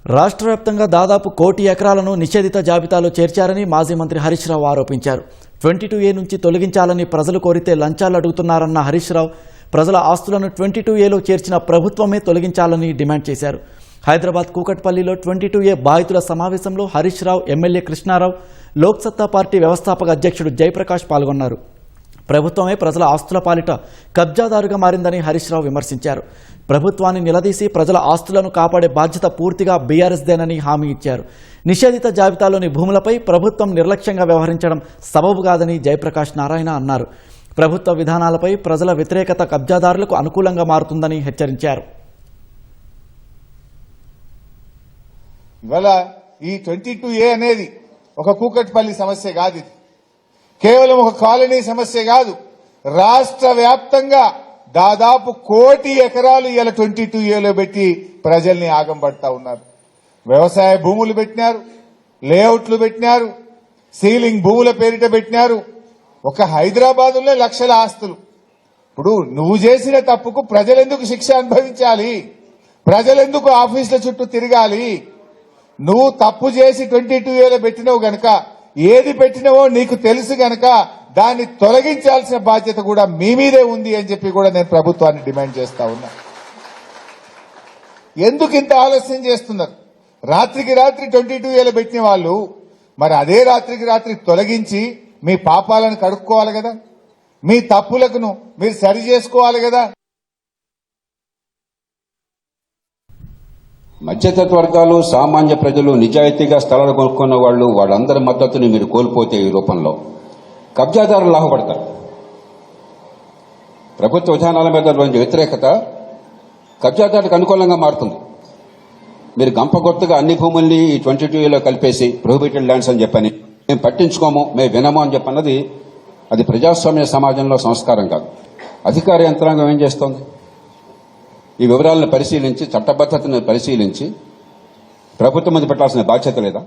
రాష్ట్ర వ్యాప్తంగా దాదాపు 1 కోటి ఎకరాలను నిషేధిత జాబితాలో చేర్చారని మాజీ మంత్రి హరీష్ రావు ఆరోపించారు. 22A నుంచి తొలగించాలని ప్రజలు కోరితే లంచాలు అడుగుతున్నారన్న హరీష్ రావు ప్రజల ఆస్తులను 22Aలో చేర్చిన ప్రభుత్వమే తొలగించాలని డిమాండ్ చేశారు. హైదరాబాద్ కూకట్పల్లిలో 22A బాధితుల సమావేశంలో హరీష్ రావు, ఎమ్మెల్యే కృష్ణారావు, లోక్సత్తా పార్టీ వ్యవస్థాపక అధ్యక్షుడు జయప్రకాష్ పాల్గొన్నారు. ప్రభుత్వమే ప్రజల ఆస్తుల పాలిట కబ్జాదారుగా మారిందని హరీష్ రావు విమర్శించారు. ప్రభుత్వాన్ని నిలదీసి ప్రజల ఆస్తులను కాపాడే బాధ్యత పూర్తిగా బీఆర్ఎస్దేనని హామీ ఇచ్చారు. నిషేధిత జాబితాలోని భూములపై ప్రభుత్వం నిర్లక్ష్యంగా వ్యవహరించడం సబబు కాదని జయప్రకాష్ నారాయణ అన్నారు. ప్రభుత్వ విధానాలపై ప్రజల వ్యతిరేకత కబ్జాదారులకు అనుకూలంగా మారుతుందని హెచ్చరించారు. ఇవాళ ఈ 22A అనేది ఒక కూకట్పల్లి సమస్య కాదు, ఇది కేవలం ఒక కాలనీ సమస్య కాదు. రాష్ట్ర వ్యాప్తంగా దాదాపు 1 కోటి ఎకరాలు ఇలా 22Aలో పెట్టి ప్రజల్ని ఆగంపడతా ఉన్నారు. వ్యవసాయ భూములు పెట్టినారు, లేఅవుట్లు పెట్టినారు, సీలింగ్ భూముల పేరిట పెట్టినారు. ఒక హైదరాబాదులో లక్షల ఆస్తులు. ఇప్పుడు నువ్వు చేసిన తప్పుకు ప్రజలెందుకు శిక్ష అనుభవించాలి? ప్రజలెందుకు ఆఫీసుల చుట్టూ తిరగాలి? నువ్వు తప్పు చేసి 22Aలో పెట్టినవు గనక, ఏది పెట్టినవో నీకు తెలుసు గనక దాన్ని తొలగించాల్సిన బాధ్యత కూడా మీ మీదే ఉంది అని చెప్పి కూడా నేను ప్రభుత్వాన్ని డిమాండ్ చేస్తా ఉన్నా. ఎందుకు ఇంత ఆలస్యం చేస్తున్నారు? రాత్రికి రాత్రి 22Aలో పెట్టిన వాళ్ళు మరి అదే రాత్రికి రాత్రి తొలగించి మీ పాపాలను కడుక్కోవాలి కదా, మీ తప్పులను మీరు సరి చేసుకోవాలి కదా. మధ్యతరగతి వర్గాలు, సామాన్య ప్రజలు, నిజాయితీగా స్థలాలు కొనుక్కున్న వాళ్ళు, వాళ్ళందరి మద్దతుని మీరు కోల్పోతే ఈ రూపంలో కబ్జాదారులు లాభపడతారు. ప్రభుత్వ విధానాల మీద వ్యతిరేకత కబ్జాదారులకు అనుకూలంగా మారుతుంది. మీరు గంపగొత్తుగా అన్ని భూముల్ని 22Aలో కలిపేసి ప్రొహిబిటెడ్ ల్యాండ్స్ అని చెప్పని మేము పట్టించుకోము, మేము వినము అని చెప్పన్నది అది ప్రజాస్వామ్య సమాజంలో సంస్కారం కాదు. అధికార యంత్రాంగం ఏం చేస్తోంది? ఈ వివరాలను పరిశీలించి, చట్టబద్ధతను పరిశీలించి ప్రభుత్వం మీద పెట్టాల్సిన బాధ్యత లేదా?